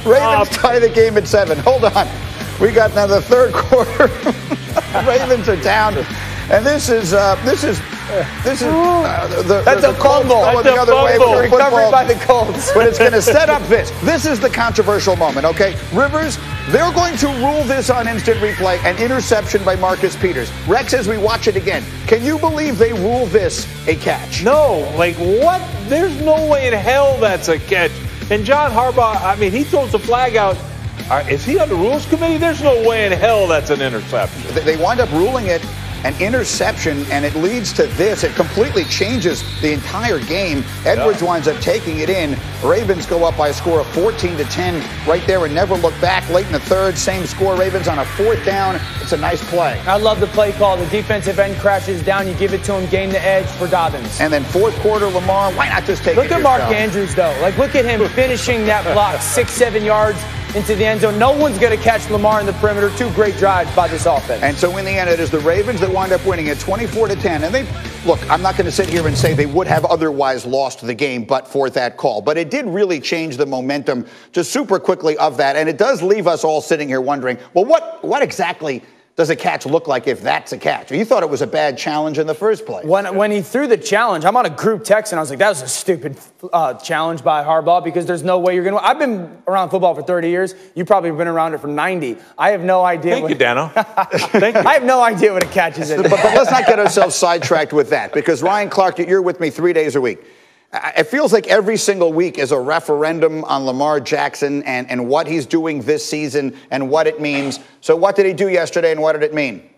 Ravens tie the game at 7. Hold on. We got now the third quarter. Ravens are down. And this is that's a fumble. That's a fumble. Recovered by the Colts. But it's going to set up this. This is the controversial moment, okay? Rivers, they're going to rule this on instant replay, an interception by Marcus Peters. Rex, as we watch it again, can you believe they rule this a catch? No, like what? There's no way in hell that's a catch. And John Harbaugh, I mean, he throws the flag out. Is he on the rules committee? There's no way in hell that's an interception. They wind up ruling it an interception, and it leads to this. It completely changes the entire game. Edwards winds up taking it in. Ravens go up by a score of 14-10 right there and never look back. Late in the third, same score. Ravens on a 4th down. It's a nice play. I love the play call. The defensive end crashes down. You give it to him, gain the edge for Dobbins. And then fourth quarter, Lamar, why not just take it yourself? Look at Mark Andrews, though. Like, look at him finishing that block 6-7 yards into the end zone. No one's going to catch Lamar in the perimeter. 2 great drives by this offense. And so in the end, it is the Ravens that wind up winning it 24-10. And they, look, I'm not going to sit here and say they would have otherwise lost the game but for that call. But it did really change the momentum just super quickly of that. And it does leave us all sitting here wondering, well, what exactly does a catch look like if that's a catch? You thought it was a bad challenge in the first place. When he threw the challenge, I'm on a group text, and I was like, that was a stupid challenge by Harbaugh because there's no way you're going to. I've been around football for 30 years. You've probably been around it for 90. I have no idea. Thank you, Dano. Thank you. I have no idea what a catch is. But let's not get ourselves sidetracked with that because, Ryan Clark, you're with me 3 days a week. It feels like every single week is a referendum on Lamar Jackson and what he's doing this season and what it means. So what did he do yesterday and what did it mean?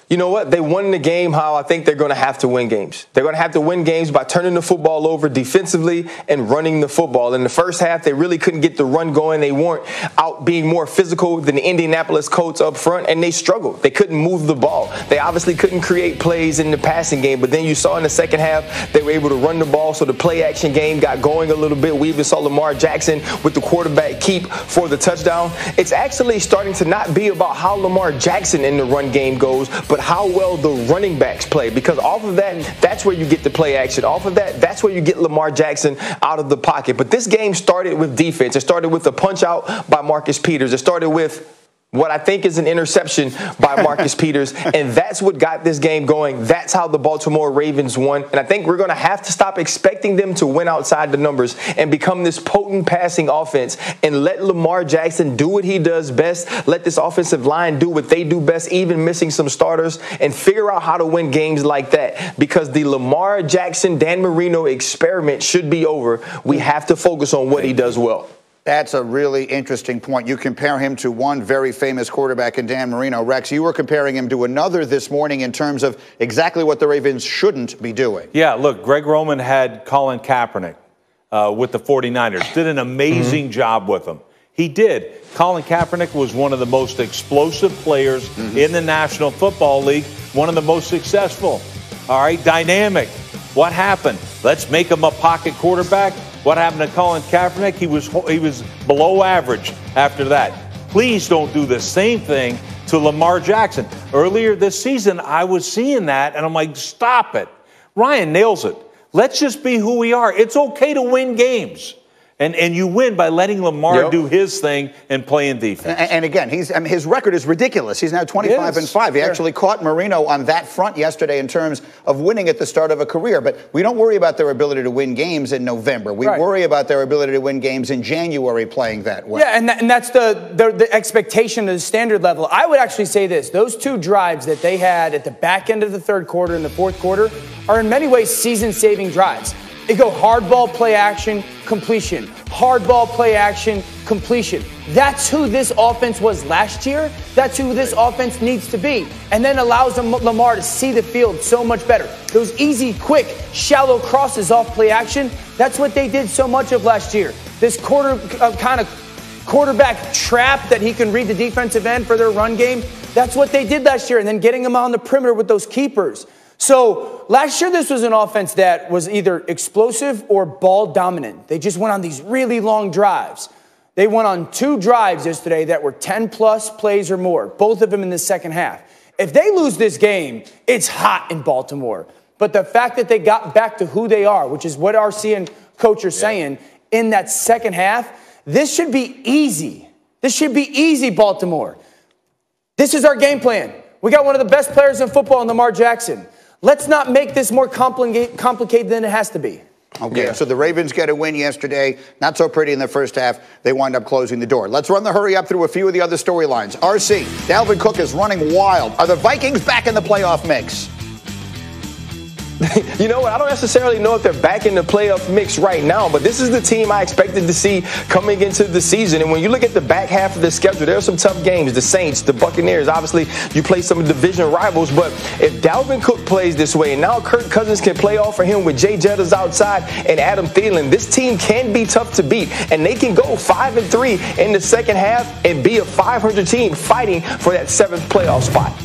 You know what? They won the game how I think they're going to have to win games. They're going to have to win games by turning the football over defensively and running the football. In the first half, they really couldn't get the run going. They weren't out being more physical than the Indianapolis Colts up front, and they struggled. They couldn't move the ball. They obviously couldn't create plays in the passing game, but then you saw in the second half they were able to run the ball, so the play-action game got going a little bit. We even saw Lamar Jackson with the quarterback keep for the touchdown. It's actually starting to not be about how Lamar Jackson in the run game goes, but how well the running backs play, because off of that, that's where you get the play action. Off of that, that's where you get Lamar Jackson out of the pocket. But this game started with defense. It started with a punch out by Marcus Peters. It started with what I think is an interception by Marcus Peters, and that's what got this game going. That's how the Baltimore Ravens won, and I think we're going to have to stop expecting them to win outside the numbers and become this potent passing offense and let Lamar Jackson do what he does best, let this offensive line do what they do best, even missing some starters, and figure out how to win games like that, because the Lamar Jackson, Dan Marino experiment should be over. We have to focus on what he does well. That's a really interesting point. You compare him to one very famous quarterback in Dan Marino. Rex, you were comparing him to another this morning in terms of exactly what the Ravens shouldn't be doing. Yeah, look, Greg Roman had Colin Kaepernick with the 49ers. Did an amazing job with him. He did. Colin Kaepernick was one of the most explosive players in the National Football League, one of the most successful. All right, dynamic. What happened? Let's make him a pocket quarterback. What happened to Colin Kaepernick? He was below average after that. Please don't do the same thing to Lamar Jackson. Earlier this season, I was seeing that, and I'm like, stop it. Ryan nails it. Let's just be who we are. It's okay to win games. And you win by letting Lamar do his thing and playing defense. And again, his record is ridiculous. He's now 25-5. He actually caught Marino on that front yesterday in terms of winning at the start of a career. But we don't worry about their ability to win games in November. We worry about their ability to win games in January playing that way. Yeah, and that's the expectation of the standard level. I would actually say this. Those 2 drives that they had at the back end of the third quarter and the fourth quarter are in many ways season-saving drives. They go hard ball, play action, completion. Hard ball, play action, completion. That's who this offense was last year. That's who this offense needs to be. And then allows Lamar to see the field so much better. Those easy, quick, shallow crosses off play action, that's what they did so much of last year. This kind of quarterback trap that he can read the defensive end for their run game, that's what they did last year. And then getting him on the perimeter with those keepers. So last year, this was an offense that was either explosive or ball dominant. They just went on these really long drives. They went on 2 drives yesterday that were 10-plus plays or more, both of them in the second half. If they lose this game, it's hot in Baltimore. But the fact that they got back to who they are, which is what RC and coach are saying, in that second half. This should be easy. This should be easy, Baltimore. This is our game plan. We got one of the best players in football in Lamar Jackson. Let's not make this more complicated than it has to be. Okay, so the Ravens get a win yesterday. Not so pretty in the first half. They wind up closing the door. Let's run the hurry up through a few of the other storylines. RC, Dalvin Cook is running wild. Are the Vikings back in the playoff mix? You know what? I don't necessarily know if they're back in the playoff mix right now, but this is the team I expected to see coming into the season. And when you look at the back half of the schedule, there are some tough games. The Saints, the Buccaneers, obviously you play some division rivals, but if Dalvin Cook plays this way and now Kirk Cousins can play off for him with Jay Jettas outside and Adam Thielen, this team can be tough to beat, and they can go 5-3 in the second half and be a 500 team fighting for that 7th playoff spot.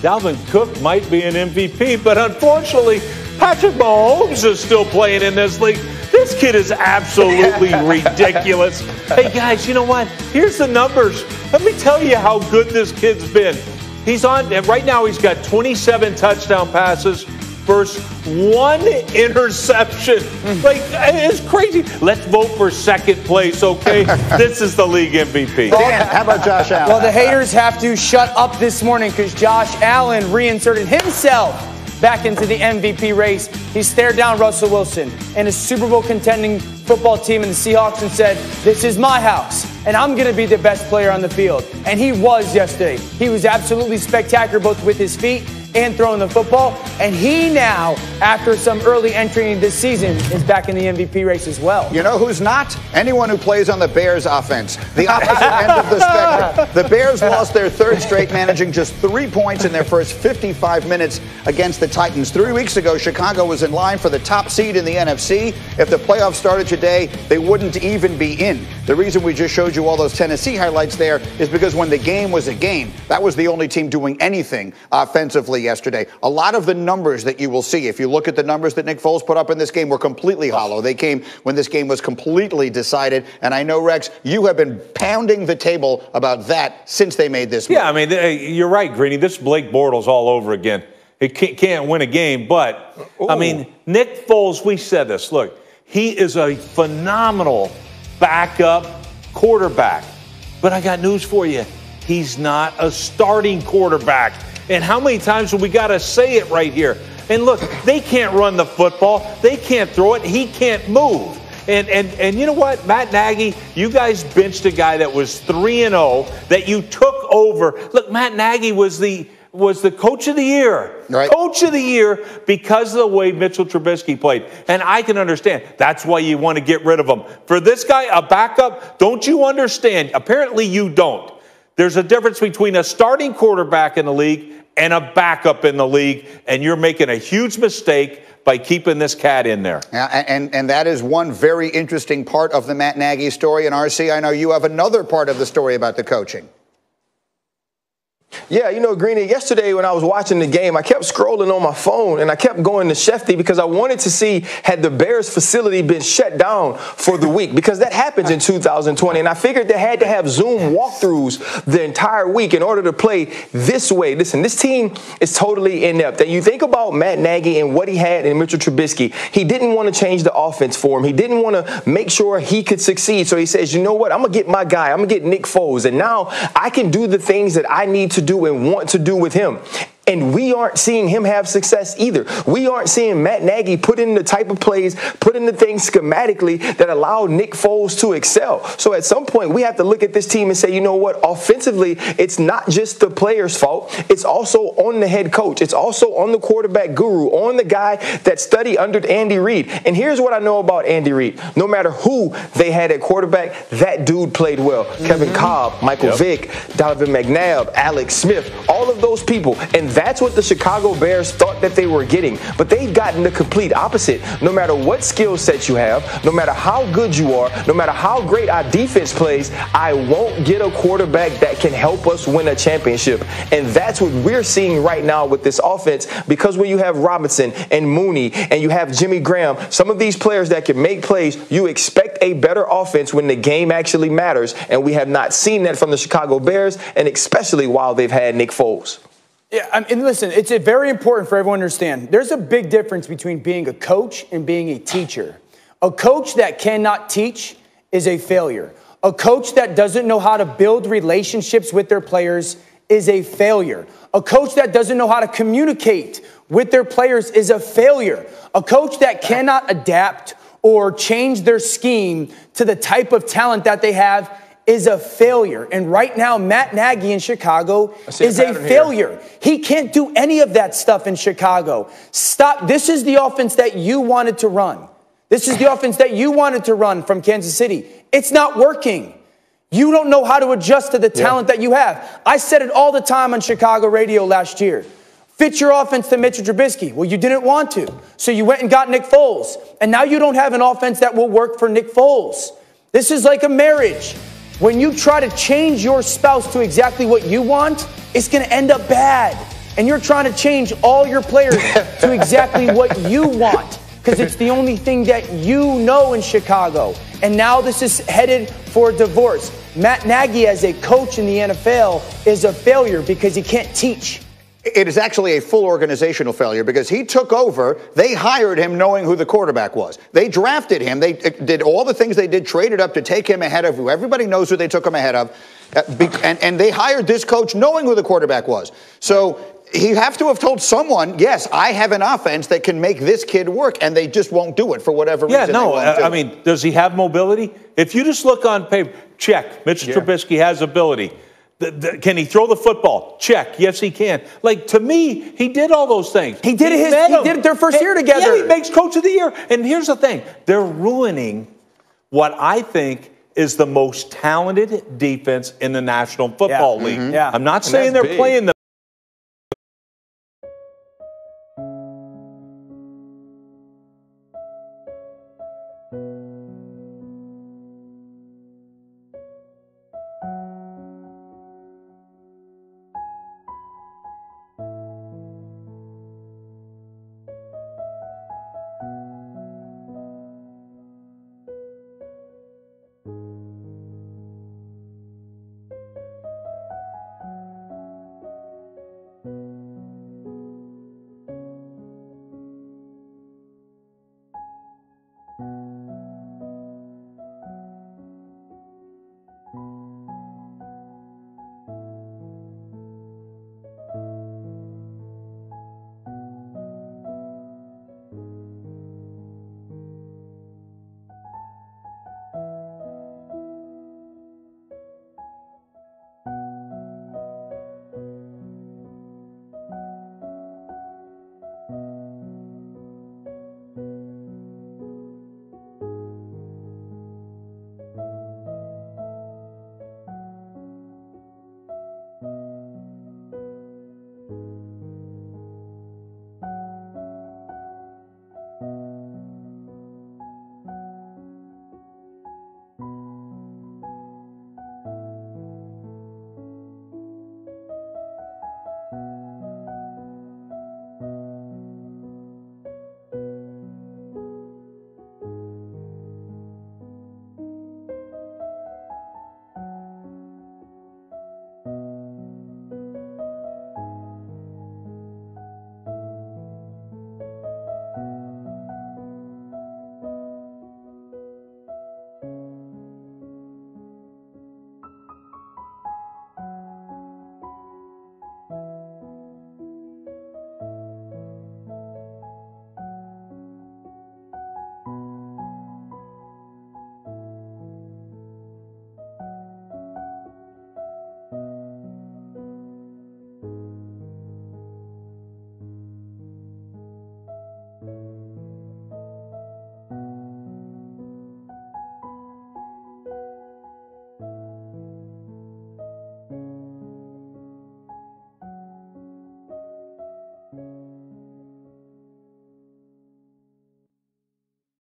Dalvin Cook might be an MVP, but unfortunately, Patrick Mahomes is still playing in this league. This kid is absolutely ridiculous. Hey, guys, you know what? Here's the numbers. Let me tell you how good this kid's been. He's on, right now he's got 27 touchdown passes versus 1 interception. Like, it's crazy. Let's vote for second place, okay? This is the league MVP. Dan, how about Josh Allen? Well, the haters have to shut up this morning because Josh Allen reinserted himself back into the MVP race. He stared down Russell Wilson and his Super Bowl contending football team in the Seahawks and said, "This is my house, and I'm going to be the best player on the field." And he was yesterday. He was absolutely spectacular, both with his feet and throwing the football. And he now, after some early entry this season, is back in the MVP race as well. You know who's not? Anyone who plays on the Bears offense. The opposite end of the spectrum. The Bears lost their 3rd straight, managing just 3 points in their first 55 minutes against the Titans. 3 weeks ago, Chicago was in line for the top seed in the NFC. If the playoffs started today, they wouldn't even be in. The reason we just showed you all those Tennessee highlights there is because when the game was a game, that was the only team doing anything offensively yesterday. A lot of the numbers that you will see, if you look at the numbers that Nick Foles put up in this game, were completely hollow. They came when this game was completely decided. And I know, Rex, you have been pounding the table about that since they made this move. Yeah, I mean, you're right, Greeny. This Blake Bortles all over again. He can't win a game, but, I mean, Nick Foles, we said this. Look, he is a phenomenal backup quarterback. But I got news for you. He's not a starting quarterback. And how many times have we got to say it right here? And look, they can't run the football. They can't throw it. He can't move. And you know what, Matt Nagy, you guys benched a guy that was 3-0 that you took over. Look, Matt Nagy was the coach of the year. Right. Coach of the year because of the way Mitchell Trubisky played. And I can understand. That's why you want to get rid of him. For this guy, a backup, don't you understand? Apparently you don't. There's a difference between a starting quarterback in the league and a backup in the league, and you're making a huge mistake by keeping this cat in there. And that is one very interesting part of the Matt Nagy story. And RC, I know you have another part of the story about the coaching. Yeah, you know, Greeny, yesterday when I was watching the game, I kept scrolling on my phone and I kept going to Shefty because I wanted to see had the Bears facility been shut down for the week, because that happens in 2020. And I figured they had to have Zoom walkthroughs the entire week in order to play this way. Listen, this team is totally inept. And you think about Matt Nagy and what he had in Mitchell Trubisky. He didn't want to change the offense for him. He didn't want to make sure he could succeed. So he says, you know what, I'm going to get my guy. I'm going to get Nick Foles. And now I can do the things that I need to do and want to do with him. And we aren't seeing him have success either. We aren't seeing Matt Nagy put in the type of plays, put in the things schematically that allow Nick Foles to excel. So at some point, we have to look at this team and say, you know what, offensively, it's not just the player's fault. It's also on the head coach. It's also on the quarterback guru, on the guy that studied under Andy Reid. And here's what I know about Andy Reid. No matter who they had at quarterback, that dude played well. Kevin Cobb, Michael Vick, Donovan McNabb, Alex Smith, all of those people. And that's what the Chicago Bears thought that they were getting. But they've gotten the complete opposite. No matter what skill set you have, no matter how good you are, no matter how great our defense plays, I won't get a quarterback that can help us win a championship. And that's what we're seeing right now with this offense, because when you have Robinson and Mooney and you have Jimmy Graham, some of these players that can make plays, you expect a better offense when the game actually matters. And we have not seen that from the Chicago Bears, and especially while they've had Nick Foles. Yeah, and listen, it's very important for everyone to understand. There's a big difference between being a coach and being a teacher. A coach that cannot teach is a failure. A coach that doesn't know how to build relationships with their players is a failure. A coach that doesn't know how to communicate with their players is a failure. A coach that cannot adapt or change their scheme to the type of talent that they have is a failure. And right now, Matt Nagy in Chicago is a failure. He can't do any of that stuff in Chicago. Stop. This is the offense that you wanted to run. This is the offense that you wanted to run from Kansas City. It's not working. You don't know how to adjust to the talent that you have. I said it all the time on Chicago radio last year. Fit your offense to Mitchell Trubisky. Well, you didn't want to. So you went and got Nick Foles. And now you don't have an offense that will work for Nick Foles. This is like a marriage. When you try to change your spouse to exactly what you want, it's going to end up bad. And you're trying to change all your players to exactly what you want, because it's the only thing that you know in Chicago. And now this is headed for a divorce. Matt Nagy as a coach in the NFL is a failure because he can't teach. It is actually a full organizational failure because he took over. They hired him knowing who the quarterback was. They drafted him. They did all the things they did, traded up to take him ahead of who everybody knows who they took him ahead of. And they hired this coach knowing who the quarterback was. So he have to have told someone, yes, I have an offense that can make this kid work, and they just won't do it for whatever reason. Yeah, no, I mean, does he have mobility? If you just look on paper, check. Mitchell Trubisky has ability. Can he throw the football? Check. Yes, he can. Like, to me, he did all those things. He did it their first year together. Yeah, he makes coach of the year. And here's the thing. They're ruining what I think is the most talented defense in the National Football League. Yeah. I'm not saying they're playing the